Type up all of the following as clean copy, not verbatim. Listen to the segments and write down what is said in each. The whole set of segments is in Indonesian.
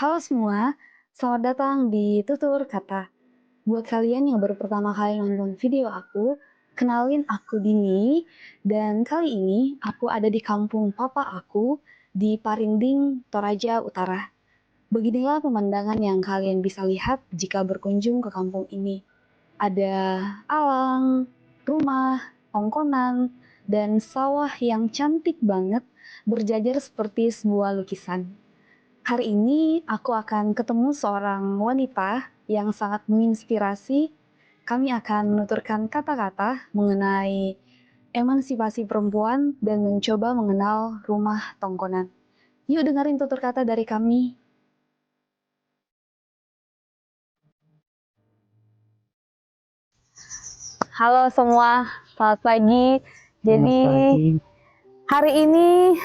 Halo semua, selamat datang di Tutur Kata. Buat kalian yang baru pertama kali nonton video aku, kenalin aku Dini, dan kali ini aku ada di kampung papa aku di Parinding, Toraja Utara. Beginilah pemandangan yang kalian bisa lihat jika berkunjung ke kampung ini. Ada alang, rumah, tongkonan, dan sawah yang cantik banget berjajar seperti sebuah lukisan. Hari ini aku akan ketemu seorang wanita yang sangat menginspirasi. Kami akan menuturkan kata-kata mengenai emansipasi perempuan dan mencoba mengenal rumah tongkonan. Yuk dengerin tutur kata dari kami. Halo semua, selamat pagi. Jadi hari ini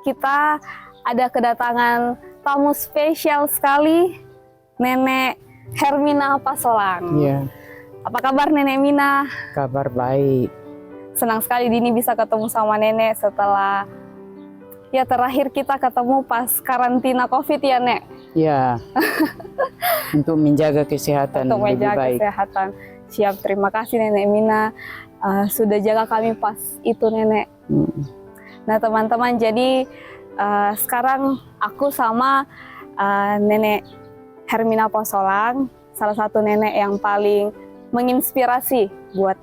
kita ada kedatangan tamu spesial sekali, Nenek Hermina Pasolang. Iya, Apa kabar Nenek Mina? kabar baik. Senang sekali Dini bisa ketemu sama Nenek setelah terakhir kita ketemu pas karantina COVID ya Nek. Ya, untuk menjaga kesehatan Untuk lebih menjaga baik. kesehatan. Siap, terima kasih Nenek Mina sudah jaga kami pas itu Nenek. Nah teman-teman, jadi sekarang aku sama Nenek Hermina Pasolang, salah satu nenek yang paling menginspirasi buat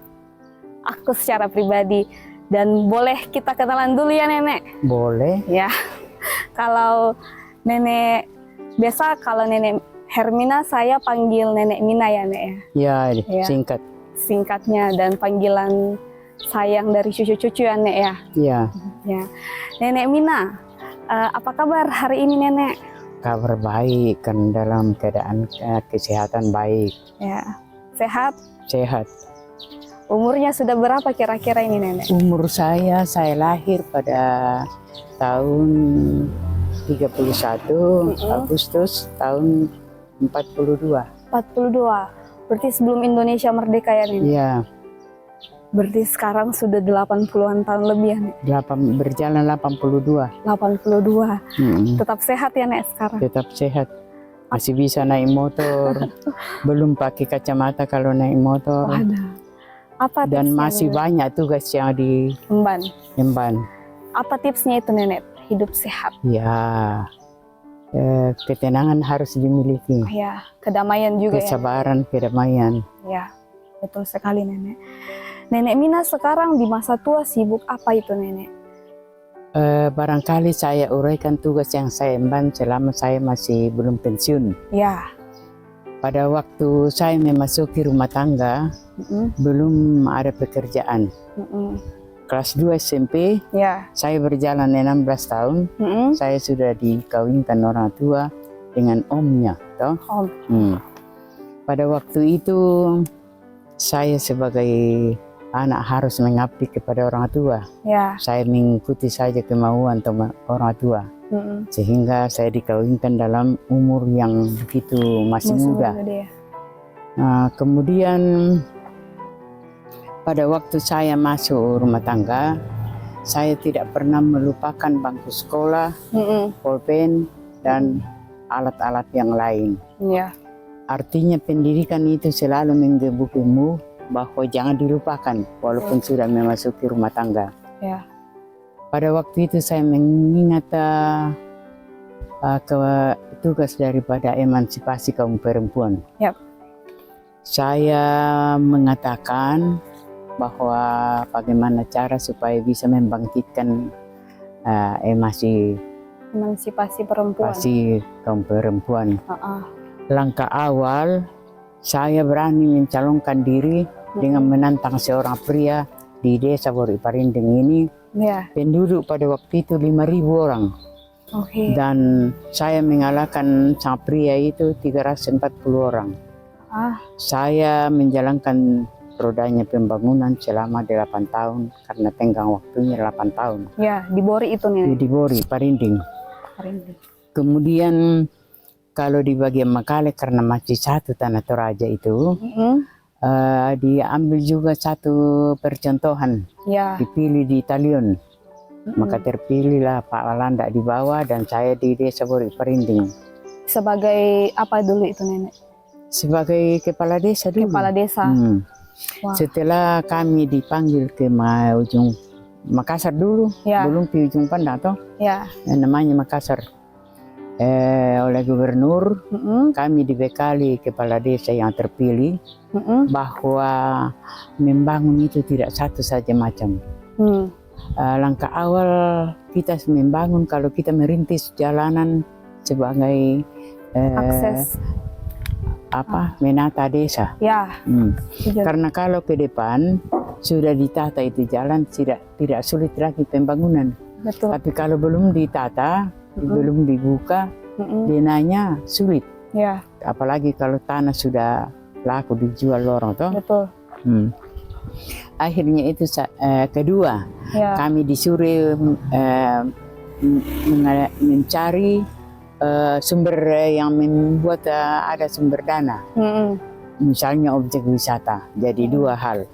aku secara pribadi. Dan boleh kita kenalan dulu ya Nenek? Boleh. Ya, kalau Nenek, biasa kalau Nenek Hermina saya panggil Nenek Mina ya Nek ya? Ya, singkat. Singkatnya dan panggilan sayang dari cucu-cucu ya Nek ya? Ya, Ya. Nenek Mina, apa kabar hari ini Nenek? kabar baik, kan dalam keadaan kesehatan baik. Ya, sehat? Sehat. Umurnya sudah berapa kira-kira ini Nenek? Umur saya lahir pada tahun 31 Agustus tahun 42. 42. Berarti sebelum Indonesia merdeka ya Nenek? Ya, Berarti sekarang sudah 80-an tahun lebih ya Nek? berjalan 82. 82. Mm-mm. Tetap sehat ya Nek sekarang? Tetap sehat. Masih bisa naik motor. Belum pakai kacamata kalau naik motor. Waduh. Apa Dan tipsnya, masih Nenek? banyak tugas yang Emban. diemban. Apa tipsnya itu Nenek? Hidup sehat. Ya, ketenangan harus dimiliki. Ya, kedamaian juga Kesabaran, kedamaian. ya. Ya, betul sekali Nenek. Nenek Mina sekarang di masa tua sibuk apa itu Nenek? Barangkali saya uraikan tugas yang saya emban selama saya masih belum pensiun. Ya. Pada waktu saya memasuki rumah tangga, belum ada pekerjaan. Kelas 2 SMP, Ya. saya berjalan 16 tahun. Saya sudah dikawinkan orang tua dengan omnya. Toh? Om. Pada waktu itu, saya sebagai anak harus mengabdi kepada orang tua. Ya. Saya mengikuti saja kemauan orang tua. Sehingga saya dikawinkan dalam umur yang begitu masih muda. Nah, kemudian pada waktu saya masuk rumah tangga, saya tidak pernah melupakan bangku sekolah, pulpen, dan alat-alat yang lain. Ya. Artinya pendidikan itu selalu menggebu-gebu bahwa jangan dilupakan walaupun sudah memasuki rumah tangga. Ya. Pada waktu itu saya mengingat tugas daripada emansipasi kaum perempuan. Yap. Saya mengatakan bahwa bagaimana cara supaya bisa membangkitkan Emansipasi perempuan. kaum perempuan. Langkah awal saya berani mencalonkan diri dengan menantang seorang pria di desa Bori Parinding ini. Ya. Penduduk pada waktu itu 5.000 orang. Dan saya mengalahkan sang pria itu 340 orang. Saya menjalankan rodanya pembangunan selama 8 tahun karena tenggang waktunya 8 tahun. Ya, di Bori itu nih. Di Bori Parinding. Kemudian kalau di bagian Makale karena masih satu tanah Toraja itu, diambil juga satu percontohan. Ya. Dipilih di Talion. Maka terpilihlah Pak Walanda di bawah dan saya di desa Bori Parinding. Sebagai apa dulu itu nenek? Sebagai kepala desa dulu. Kepala desa. Wah. Setelah kami dipanggil ke ujung Makassar dulu, belum ke ujung Pandang toh. Namanya Makassar. Oleh gubernur, kami dibekali kepala desa yang terpilih bahwa membangun itu tidak satu saja macam. Langkah awal kita membangun kalau kita merintis jalanan sebagai akses menata desa. Karena kalau ke depan sudah ditata itu jalan tidak sulit lagi pembangunan. Betul. Tapi kalau belum ditata, belum dibuka, denanya sulit. Apalagi kalau tanah sudah laku dijual orang toh. Betul. Akhirnya itu kedua, kami disuruh mencari sumber yang membuat ada sumber dana. Misalnya objek wisata. Jadi dua hal.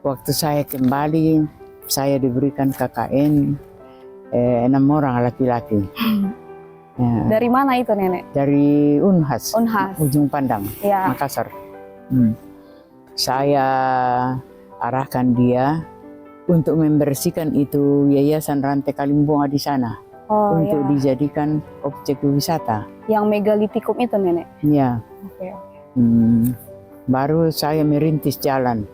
Waktu saya kembali, saya diberikan KKN 6 orang laki-laki. Dari mana itu nenek? Dari Unhas. Ujung Pandang, Makassar. Saya arahkan dia untuk membersihkan itu yayasan Rantai Kalimbunga di sana. Untuk dijadikan objek wisata. Yang megalitikum itu nenek? Iya. Baru saya merintis jalan.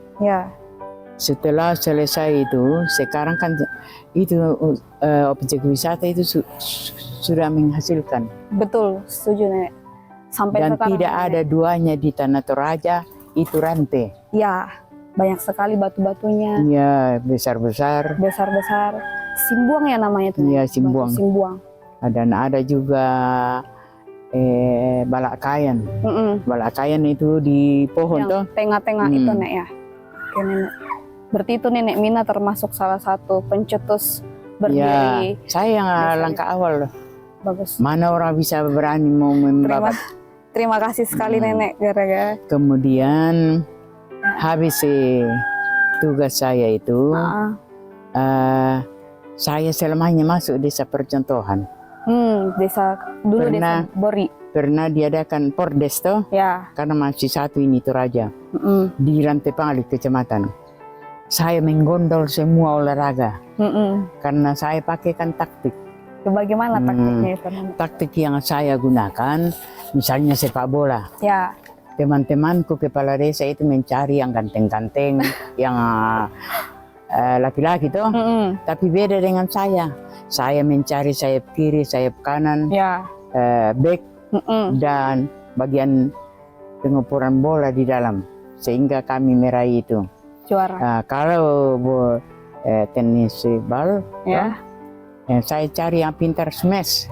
Setelah selesai itu, sekarang kan itu objek wisata itu sudah menghasilkan. Betul, setuju nenek. Sampai dan sekarang tidak nenek. Ada duanya di Tanah Toraja, itu Rantai. Banyak sekali batu-batunya. Besar-besar. Besar-besar. Simbuang ya namanya itu. Simbuang. Dan ada juga balakayan. Balakayan itu di pohon toh. Tengah-tengah itu nek ya. Oke nenek. Berarti itu nenek Mina termasuk salah satu pencetus berdiri. Saya yang langkah awal loh. Bagus. Mana orang bisa berani mau membabat. Terima kasih sekali nenek gara-gara. Kemudian habis tugas saya itu, saya selamanya masuk desa percontohan. Desa dulu desa Bori. Pernah diadakan Pordes toh, karena masih satu ini Toraja di Rantai Pangli kecamatan. Saya menggondol semua olahraga karena saya pakaikan taktik. Bagaimana taktiknya itu? Taktik yang saya gunakan, misalnya sepak bola. Teman-temanku kepala desa itu mencari yang ganteng-ganteng, yang laki-laki tuh. Tapi beda dengan saya. Saya mencari sayap kiri, sayap kanan, back dan bagian pengukuran bola di dalam, sehingga kami meraih itu. Juara. Kalau tenis bal, saya cari yang pintar smash,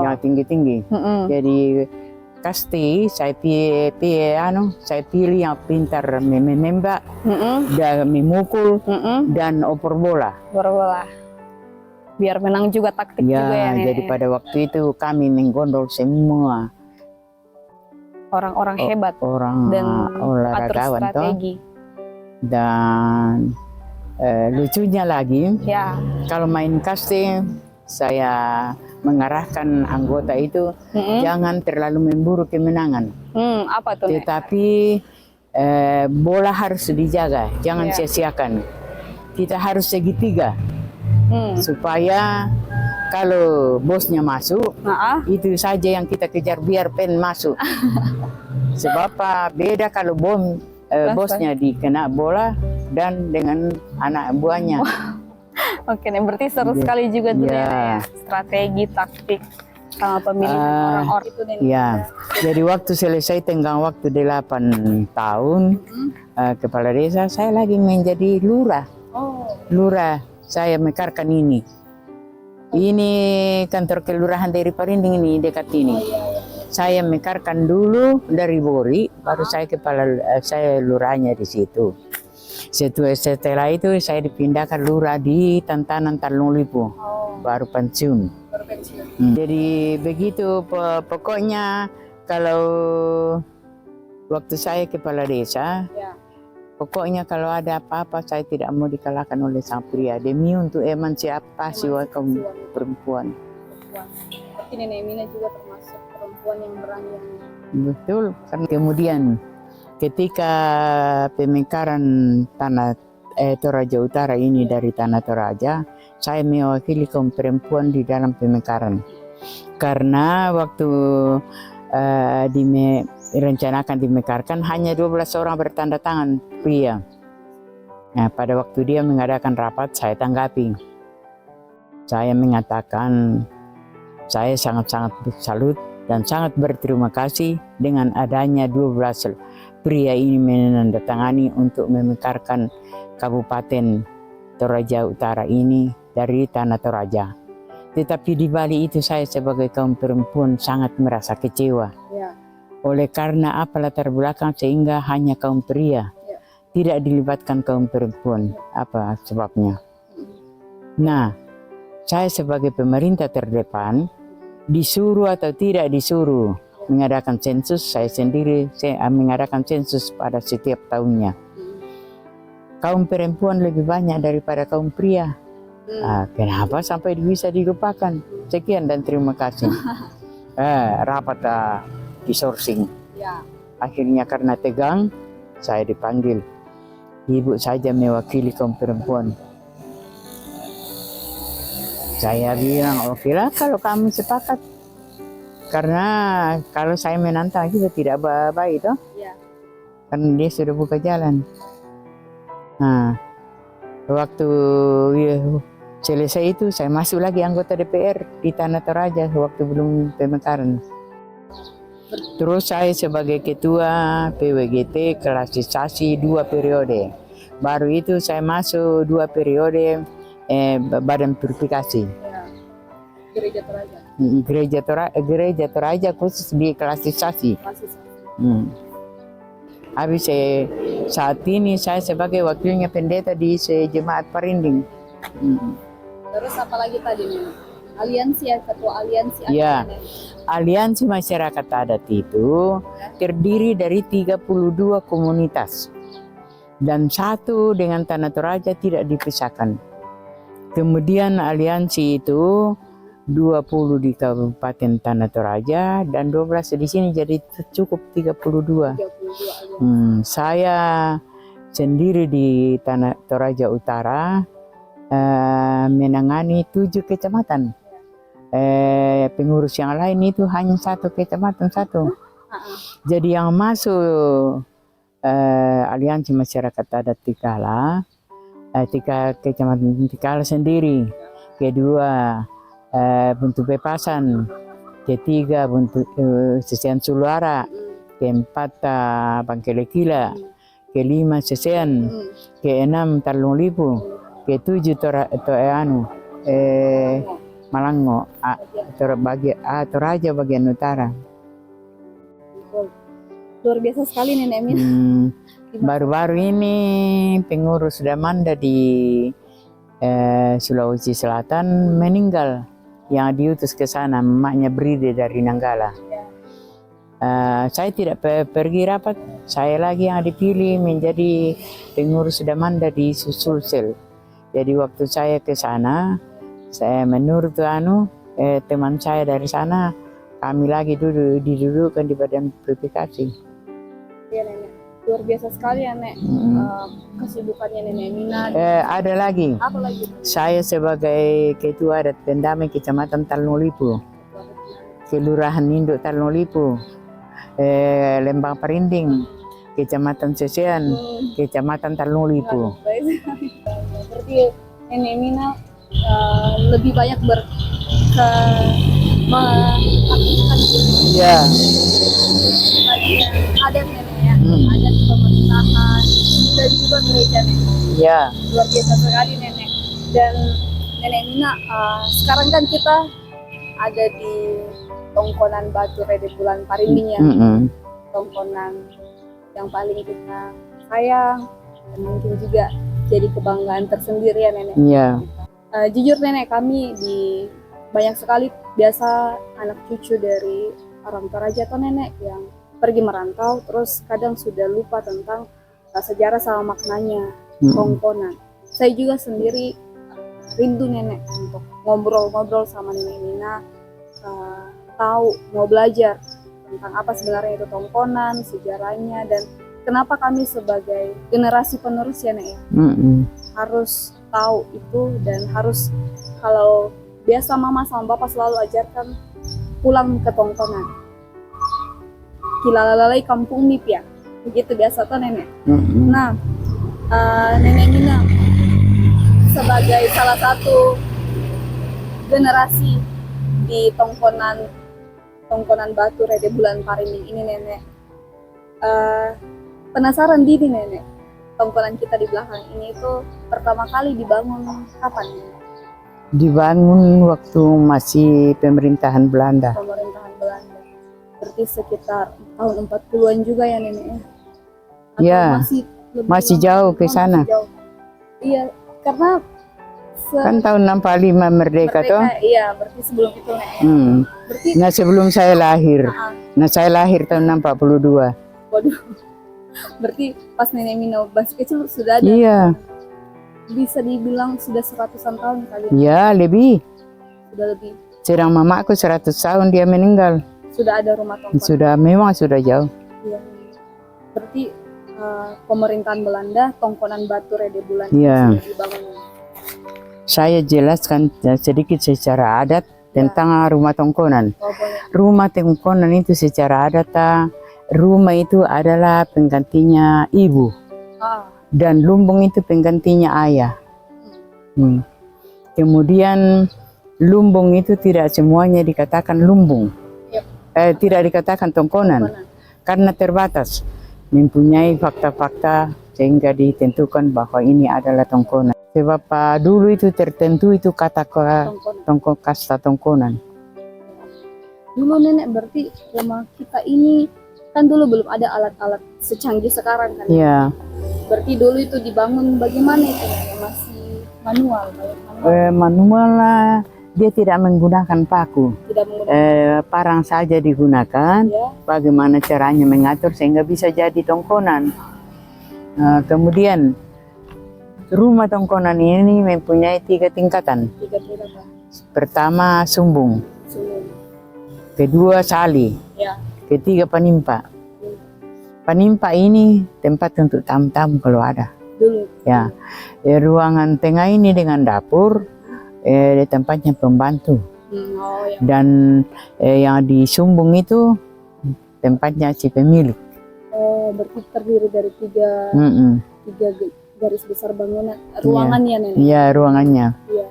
yang tinggi-tinggi. Jadi pasti saya pilih yang pintar menembak, dan memukul, dan oper bola. Biar menang juga taktik juga ya. Jadi pada waktu itu kami menggondol semua orang-orang hebat, dan olahragawan strategi. Dan lucunya lagi, kalau main casting saya mengarahkan anggota itu jangan terlalu memburu kemenangan. Apa tuh? Tetapi bola harus dijaga, jangan sia-siakan. Kita harus segitiga supaya kalau bosnya masuk, itu saja yang kita kejar biar pen masuk. Sebab beda kalau bosnya dikena bola dan dengan anak buahnya. Oke, berarti seru sekali juga tuh ya, strategi, taktik, sama pemilihan orang-orang itu. Jadi waktu selesai tenggang waktu 8 tahun kepala desa, saya lagi menjadi lurah. Lurah, saya mekarkan ini. Ini kantor kelurahan dari Parinding ini, dekat ini. Saya mekarkan dulu dari Bori, baru saya lurahnya di situ. Setelah itu saya dipindahkan lurah di Tantanan Talung Lipu, baru pensiun. Jadi begitu pokoknya kalau waktu saya kepala desa, pokoknya kalau ada apa-apa saya tidak mau dikalahkan oleh sang pria demi untuk emansipasi kaum perempuan. perempuan. Tapi Nenek Mina juga termasuk perempuan yang berani. Betul. Kemudian ketika pemekaran tanah Toraja Utara ini dari tanah Toraja, saya mewakili kaum perempuan di dalam pemekaran. Karena waktu direncanakan dimekarkan hanya 12 orang bertanda tangan pria. Nah, pada waktu dia mengadakan rapat, saya tanggapi. Saya mengatakan saya sangat-sangat salut dan sangat berterima kasih dengan adanya 12 pria ini menandatangani untuk memekarkan Kabupaten Toraja Utara ini dari tanah Toraja. Tetapi di balik itu saya sebagai kaum perempuan sangat merasa kecewa. Oleh karena apa latar belakang sehingga hanya kaum pria, tidak dilibatkan kaum perempuan. Apa sebabnya? Nah, saya sebagai pemerintah terdepan, disuruh atau tidak disuruh mengadakan sensus, saya sendiri mengadakan sensus pada setiap tahunnya. Kaum perempuan lebih banyak daripada kaum pria. Kenapa sampai bisa dilupakan? Sekian dan terima kasih. Rapat di sourcing. Akhirnya karena tegang, saya dipanggil. Ibu saja mewakili kaum perempuan. Saya bilang, oke lah kalau kamu sepakat. Karena kalau saya menantang juga tidak baik toh. Karena dia sudah buka jalan. Nah, waktu selesai itu saya masuk lagi anggota DPR di Tanah Toraja waktu belum pemekaran. Terus saya sebagai ketua PWGT klasisasi 2 periode. Baru itu saya masuk 2 periode Badan Purifikasi. Gereja Toraja khusus di klasisasi. Habis saat ini saya sebagai wakilnya pendeta di Jemaat Parinding. Terus apa lagi tadi nih? Aliansi ya, ketua aliansi. Ya, aliansi masyarakat adat itu terdiri dari 32 komunitas dan satu dengan Tanah Toraja tidak dipisahkan. Kemudian aliansi itu 20 di Kabupaten Tanah Toraja dan 12 di sini, jadi cukup 32. Saya sendiri di Tanah Toraja Utara menangani 7 kecamatan. Pengurus yang lain itu hanya 1 kecamatan 1. Jadi yang masuk aliansi masyarakat adat Tikala, 3 kecamatan Tikala sendiri, kedua Buntu Bepasan, ketiga Buntu Sesean Suluara, keempat Bangkelekila, kelima Sesean, keenam Talung Lipu, ketujuh Malango, Toraja bagian utara. Luar biasa sekali Nenek Mina. Baru-baru ini pengurus Damanda di Sulawesi Selatan meninggal, yang diutus ke sana emaknya Bride dari Nanggala. Saya tidak pergi rapat, saya lagi yang dipilih menjadi pengurus Damanda di Sulsel. Jadi waktu saya ke sana, saya menurut teman saya dari sana, kami lagi didudukkan di Badan Purifikasi. Iya Nenek, luar biasa sekali ya Nek. Kesibukannya Nenek Mina. Ada lagi. Apa lagi? Saya sebagai ketua adat pendamai Kecamatan Talung Lipu, Kelurahan Induk Talung Lipu, Lembang Parinding, Kecamatan Sesean, Kecamatan Talung Lipu. Berarti Nenek Mina lebih banyak mengaktifkan ya adat Nenek ya, adat pemerintahan dan juga gereja Nenek. Ya. Luar biasa sekali Nenek. Dan Nenek Mina, sekarang kan kita ada di Tongkonan Batu Rede Bulan Parinding ya. Tongkonan yang paling kita sayang dan mungkin juga jadi kebanggaan tersendiri ya Nenek. Iya. Jujur Nenek, kami di banyak sekali biasa anak cucu dari orang Toraja atau Nenek yang pergi merantau, terus kadang sudah lupa tentang sejarah sama maknanya Tongkonan. Saya juga sendiri rindu Nenek untuk ngobrol-ngobrol sama Nenek Mina tahu, mau belajar tentang apa sebenarnya itu tongkonan, sejarahnya, dan kenapa kami sebagai generasi penerus ya Nek ya, harus tahu itu, dan harus, kalau biasa mama sama bapak selalu ajarkan pulang ke tongkonan. Kilalalai kampung mip ya, begitu biasa tuh nenek. Nah, nenek Nina sebagai salah satu generasi di tongkonan Batu Rede Bulan Parimin ini nenek, penasaran diri nenek, tongkonan kita di belakang ini itu pertama kali dibangun kapan nenek? Dibangun waktu masih pemerintahan Belanda. Pemerintahan Belanda, berarti sekitar tahun 40-an juga ya nenek ya? Atau ya, masih jauh ke sana. Iya, karena kan tahun 65 merdeka toh. Iya, berarti sebelum itu Nek. Berarti, nah sebelum saya lahir. Nah saya lahir tahun 62. Waduh. Berarti pas nenek Mina masih kecil sudah ada. Iya. Bisa dibilang sudah 100-an tahun kali. Iya, lebih. Sudah lebih. Sedang mamaku 100 tahun dia meninggal. Sudah ada rumah tongkonan. Sudah, memang sudah jauh. Iya. Berarti pemerintahan Belanda, tongkonan Batu Rede Bulan sudah dibangun. Saya jelaskan sedikit secara adat tentang rumah tongkonan. Rumah tongkonan itu secara adat, rumah itu adalah penggantinya ibu. Dan lumbung itu penggantinya ayah. Kemudian lumbung itu tidak semuanya dikatakan lumbung. Tidak dikatakan tongkonan. Karena terbatas. Mempunyai fakta-fakta sehingga ditentukan bahwa ini adalah tongkonan. Sebab dulu itu tertentu itu kata kasta tongkonan. Dulu nenek, berarti rumah kita ini kan dulu belum ada alat-alat secanggih sekarang kan? Iya. Berarti dulu itu dibangun bagaimana itu? Masih manual? Manual lah. Dia tidak menggunakan paku. Tidak menggunakan. Parang saja digunakan. Ya. Bagaimana caranya mengatur sehingga bisa jadi tongkonan. Kemudian rumah tongkonan ini mempunyai 3 tingkatan. Pertama sumbung. Kedua sali. Ya. Ketiga panimpa. Panimpa ini tempat untuk tamu-tamu kalau ada. Dulu. Ya. Ruangan tengah ini dengan dapur. Tempatnya pembantu. Ya. Dan yang di sumbung itu tempatnya si pemilik. Berarti terdiri dari 3 garis besar bangunan, ruangannya nenek. Iya, ruangannya. Ya.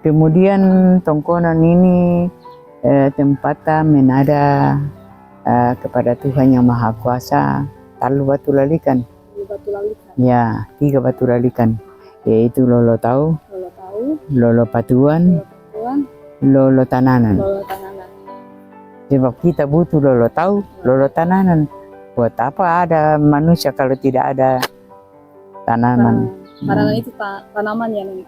Kemudian tongkonan ini tempatnya menada kepada Tuhan Yang Maha Kuasa, Talu Batu Lalikan. Batu Lalikan. Ya, 3 batu lalikan, yaitu Lolo Tau, Lolo Patuan, Lolo Tananan. Sebab kita butuh Lolo Tau, Lolo Tananan. Buat apa ada manusia kalau tidak ada tanaman? Tanaman itu tanaman ya nenek.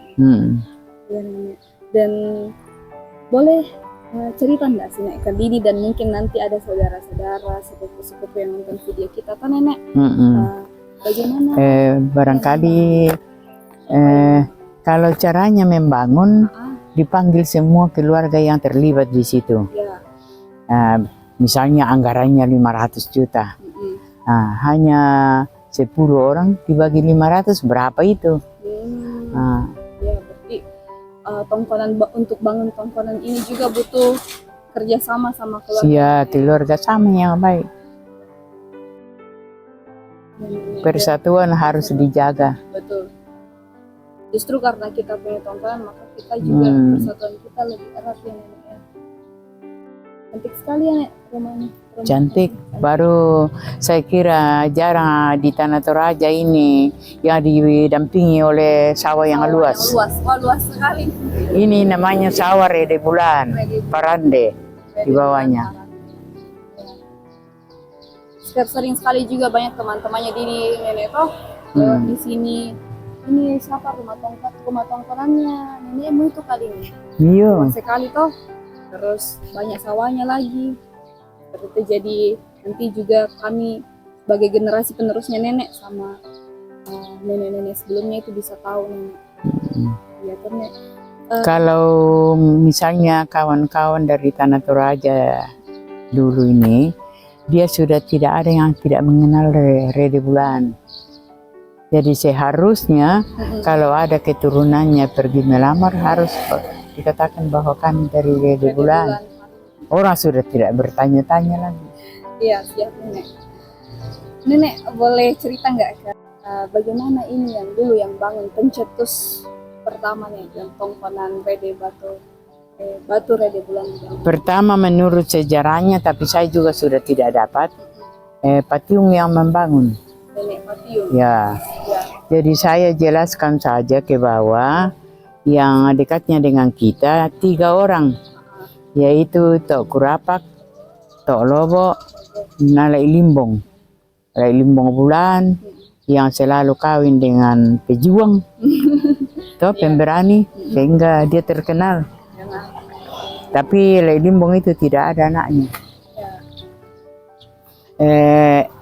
Ya, nenek. Dan boleh cerita enggak sih Nek ke Didi, dan mungkin nanti ada saudara-saudara, sepupu-sepupu yang nonton video kita kan nenek. Bagaimana? Barangkali kalau caranya membangun, dipanggil semua keluarga yang terlibat di situ. Ya. Misalnya anggarannya 500 juta. Hanya 10 orang dibagi 500, berapa itu? Ya, berarti untuk bangun tongkonan ini juga butuh kerjasama sama keluarga. Iya, keluarga sama yang baik. Persatuan harus dijaga. Betul. Justru karena kita punya tongkonan, maka kita juga persatuan kita lebih erat ya nenek ya. Cantik sekali ya Nek rumahnya. Cantik. Baru saya kira jarang di Tanah Toraja ini yang didampingi oleh sawah yang luas. Luas sekali. Ini namanya sawah Rede Bulan, Parande di bawahnya. Sering sekali juga banyak teman-temannya di nenek toh di sini. Ini siapa rumah tongkonannya nenekmu itu kali ini. Iya. Sekali toh. Terus banyak sawahnya lagi. Seperti jadi nanti juga kami sebagai generasi penerusnya nenek sama nenek-nenek sebelumnya itu bisa tahu nenek. Ya kan Nek. Kalau misalnya kawan-kawan dari Tanah Toraja dulu ini, dia sudah tidak ada yang tidak mengenal Rede Bulan. Jadi seharusnya kalau ada keturunannya pergi melamar harus dikatakan bahwa kami dari Rede Bulan. Orang sudah tidak bertanya-tanya lagi. Iya, siap Nenek. Nenek boleh cerita nggak bagaimana ini yang dulu yang bangun pencetus pertama nih yang tongkonan Batu Rede Bulan? Pertama menurut sejarahnya, tapi saya juga sudah tidak dapat. Patiung yang membangun. Nenek Patiung. Ya. Jadi saya jelaskan saja ke bawah yang dekatnya dengan kita 3 orang, yaitu Tok Kurapak, Tok Lobo, Nalai Limbong. Nalai Limbong Bulan yang selalu kawin dengan pejuang. Toh pemberani sehingga dia terkenal. Tapi Nalai Limbong itu tidak ada anaknya.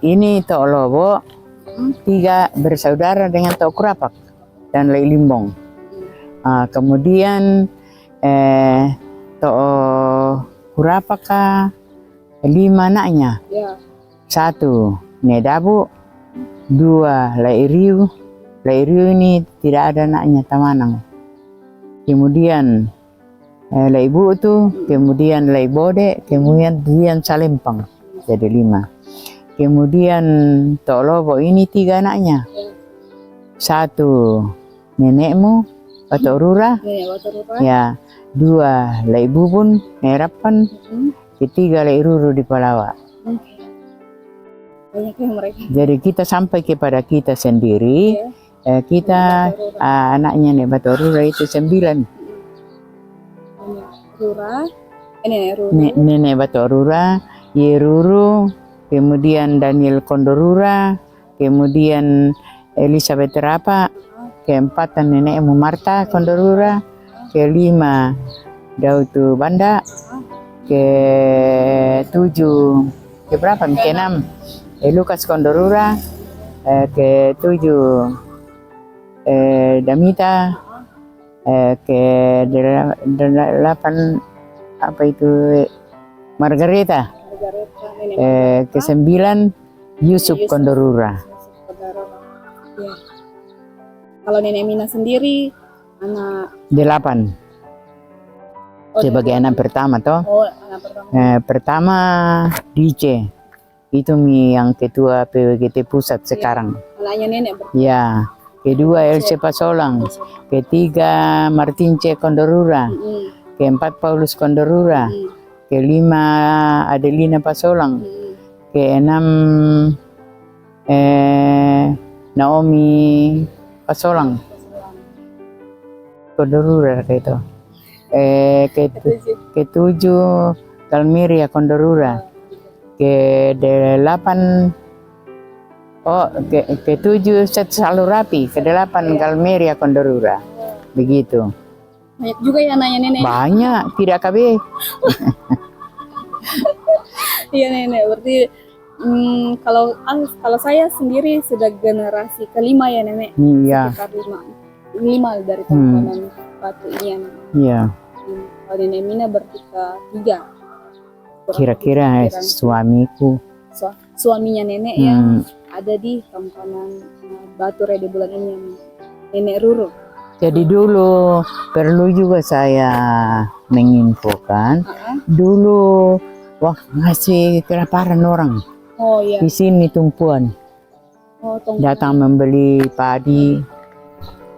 Ini Tok Lobo 3 bersaudara dengan Tok Kurapak dan Nalai Limbong. Kemudian Tok Kurapak 5 anaknya. 1 Nedabu, 2 Lai Riu. Lai Riu ini tidak ada anaknya, Tamanang. Kemudian Lai Bu itu, kemudian Lai Bode, kemudian Salempang. Jadi 5. Kemudian Tok Lobo ini 3 anaknya. 1 nenekmu, Tok Rura. Ya, 2 Lai Bubun, Nerapan. Ketiga Lai Ruru di Palawa. Jadi kita sampai kepada kita sendiri, kita anaknya Nek Batorura itu 9. Nenek Batorura, Yeruru, kemudian Daniel Kondorura, kemudian Elizabeth Rapa, ke-4 nenekmu Marta Kondorura, ke-5 Dautu Banda, ke-7 ke-berapa? Ke-6 Lukas Kondorura, ke-7 Damita, ke-8 apa itu Margareta, ke-9 Yusuf Kondorura. Kalau Nenek Mina sendiri anak 8. Sebagai anak pertama toh. Anak pertama. Pertama DJ. Itu yang ketua PWGT pusat sekarang. Anaknya Nenek. Ya. Kedua LC Pasolang. Ketiga Martin C. Kondorura. Ke-4 Paulus Kondorura. Ke-5 Adelina Pasolang. Ke-6 Naomi Pasolang. Kondorura itu. Ke-7 Kalmiria Kondorura. Ke-8 ke-7 Salurapi. Ke-8 Kalmiria Kondorura. Begitu. Banyak juga ya anaknya Nenek. Banyak, tidak KB. Iya Nenek, berarti kalau saya sendiri sudah generasi kelima ya Nenek. Iya. Sekitar 5 dari tongkonan Batu ini. Iya. Kalau Nenek Mina berarti ke-3. Kira-kira suamiku. Suaminya Nenek yang ada di tongkonan Batu Rede Bulan ini, Nenek Ruru. Jadi dulu perlu juga saya menginfokan. Dulu ngasih kelaparan orang. Oh iya. Di sini tumpuan. Datang membeli padi.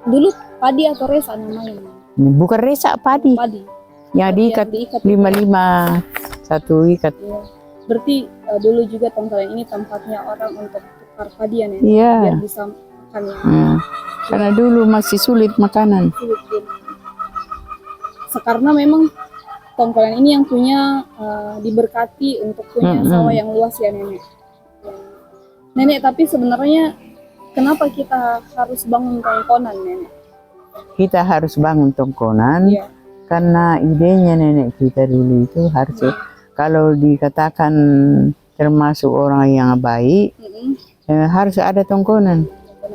Dulu padi atau resa namanya? Bukan resa, padi. Padi. Ya diikat 5 satu ikat. Iya. Berarti dulu juga tongkonan ini tempatnya orang untuk tukar padi ya Nenek. Iya. Biar bisa makan ya. Karena dulu masih sulit makanan. Karena memang tongkonan ini yang punya diberkati untuk punya sawah yang luas ya Nenek. Nenek, tapi sebenarnya kenapa kita harus bangun tongkonan Nenek? Kita harus bangun tongkonan karena idenya nenek kita dulu itu harus kalau dikatakan termasuk orang yang baik harus ada tongkonan.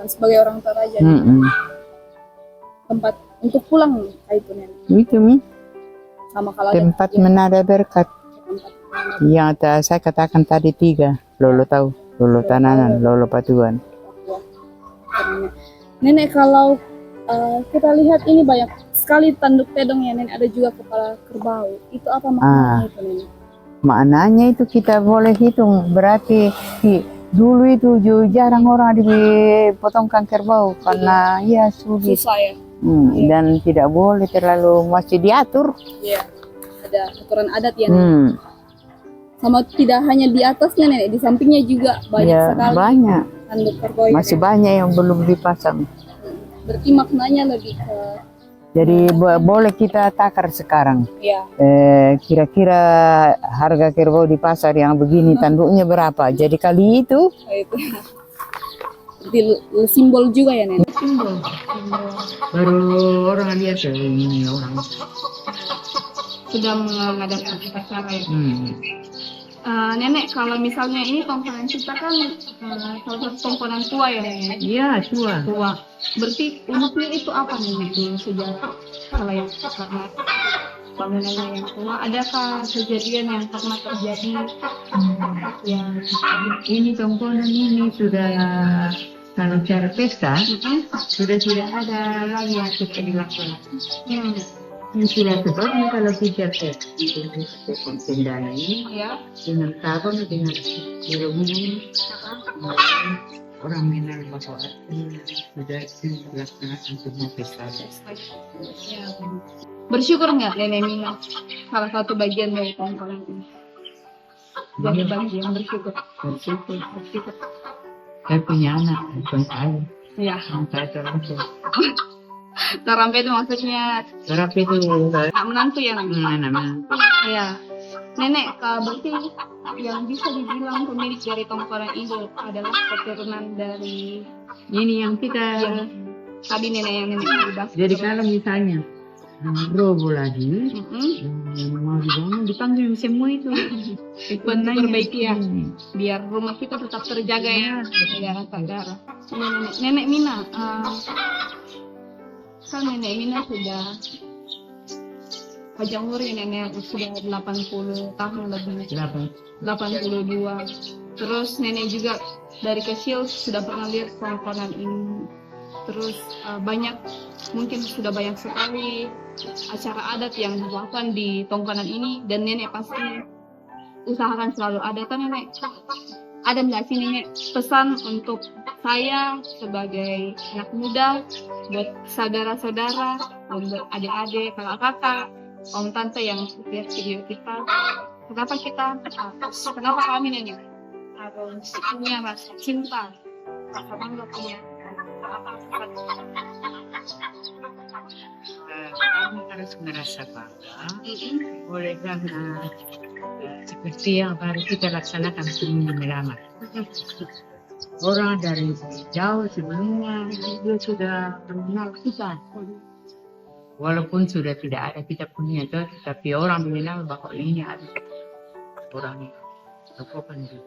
Sebagai orang Toraja. Tempat untuk pulang itu nenek. Itu Mi, Sama kalau tempat ada menada berkat. tempat Yang saya katakan tadi 3, Lolo tahu, Lolo Tananan, Lolo Patuan. nenek. Nenek kalau kita lihat ini banyak sekali tanduk tedong ya nenek, ada juga kepala kerbau. Itu apa maknanya itu nenek? Maknanya itu kita boleh hitung, berarti dulu itu jarang orang dipotongkan kerbau karena ya sulit. Susah ya. Dan tidak boleh terlalu masih diatur. Iya. Ada aturan adat ya nenek. Sama tidak hanya di atasnya nenek, di sampingnya juga banyak Ya, sekali banyak. tanduk kerbau. Masih banyak yang belum dipasang. Berarti maknanya lebih ke Jadi boleh kita takar sekarang. ya. Kira-kira harga kerbau di pasar yang begini tanduknya berapa? Jadi kali itu. Itu. Berarti simbol juga ya nenek. Simbol. Baru orang lihat ini orang. Sudah mengadakan upacara ya. Nenek, kalau misalnya ini komponen kita kan salah satu komponen tua ya nenek? Iya, tua. Tua. Berarti uniknya itu apa nenek dulu sejarah kalau yang karena bangunannya yang tua? Adakah kejadian yang pernah terjadi? Yang Ini komponen ini sudah kalau cara pesta sudah tidak ada lagi yang kita dilakukan. Ini sudah sebabnya kalau kita pesta itu pendana ini ya. dengan tabung dengan ilmu orang Minang bahwa sudah dilaksanakan semua pesta. Ya. Bersyukur nggak nenek Mina salah satu bagian dari komponen ini? Jadi bagian bersyukur. Bersyukur. Saya punya anak, bukan saya. Iya. Saya terampil. Terampil itu maksudnya Terapi itu anak menantu ya nenek? namanya. Iya. Nenek, berarti yang bisa dibilang pemilik dari komponen ini adalah keturunan dari Ini yang kita tadi nenek yang nenek bahas. jadi kalau misalnya robo lagi mau dibangun dipanggil semua itu Perbaiki ya, biar rumah kita tetap terjaga ya, saudara-saudara. Nenek Mina, kan nenek Mina sudah panjang umur ya nenek, sudah 80 tahun lebih. 82. Terus nenek juga dari kecil sudah pernah lihat komponen ini. Terus banyak, mungkin sudah banyak sekali acara adat yang dilakukan di tongkonan ini, dan nenek pasti usahakan selalu ada kan nenek? Ada nggak sih nenek pesan untuk saya sebagai anak muda, buat saudara-saudara, buat adik-adik, kakak-kakak, om tante yang lihat video kita, kenapa kami nenek harus punya rasa cinta, rasa bangga punya kamu harus merasa bangga boleh karena seperti yang baru kita laksanakan seminggu melamar. Orang dari jauh sebelumnya dia sudah mengenal kita. Walaupun sudah tidak ada kita punya itu, tapi orang mengenal bahwa ini ada orang bukan itu.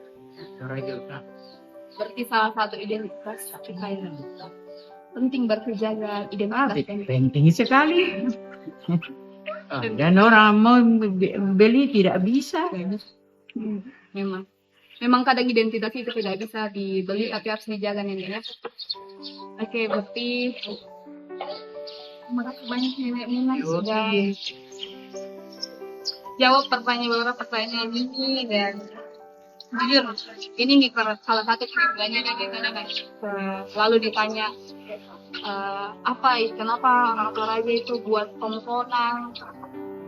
Berarti salah satu identitas kita yang penting berjaga identitas. Penting sekali. Dan orang mau beli tidak bisa. Memang kadang identitas itu tidak bisa dibeli, tapi harus dijaga nenek ya. Oke, berarti terima kasih banyak nenek Mina sudah jawab beberapa pertanyaan ini, dan jujur ini salah satu kebiasaannya nenek selalu ditanya kenapa orang Toraja itu buat tongkonan,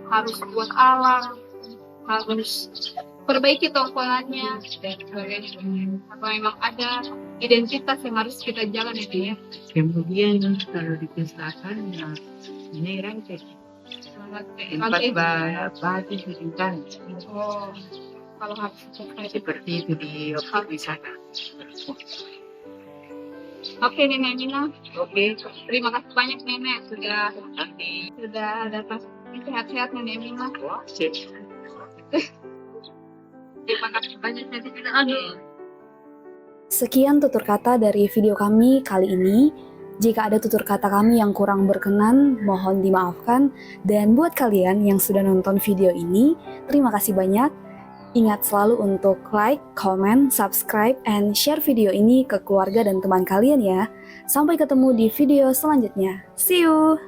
harus buat alam, harus perbaiki tongkonannya dan sebagainya. Apa memang ada identitas yang harus kita jalan itu ya. Kemudian kalau dipestakan ya ini rantai. Tempat batu bintang. Oh, kalau harus seperti itu di wisata. Oke nenek Mina. Oke. Terima kasih banyak nenek sudah datang. Sehat-sehat nenek Mina. Terima kasih banyak nenek Mina. Sekian tutur kata dari video kami kali ini. Jika ada tutur kata kami yang kurang berkenan, mohon dimaafkan. Dan buat kalian yang sudah nonton video ini, terima kasih banyak. Ingat selalu untuk like, comment, subscribe, and share video ini ke keluarga dan teman kalian ya. Sampai ketemu di video selanjutnya. See you!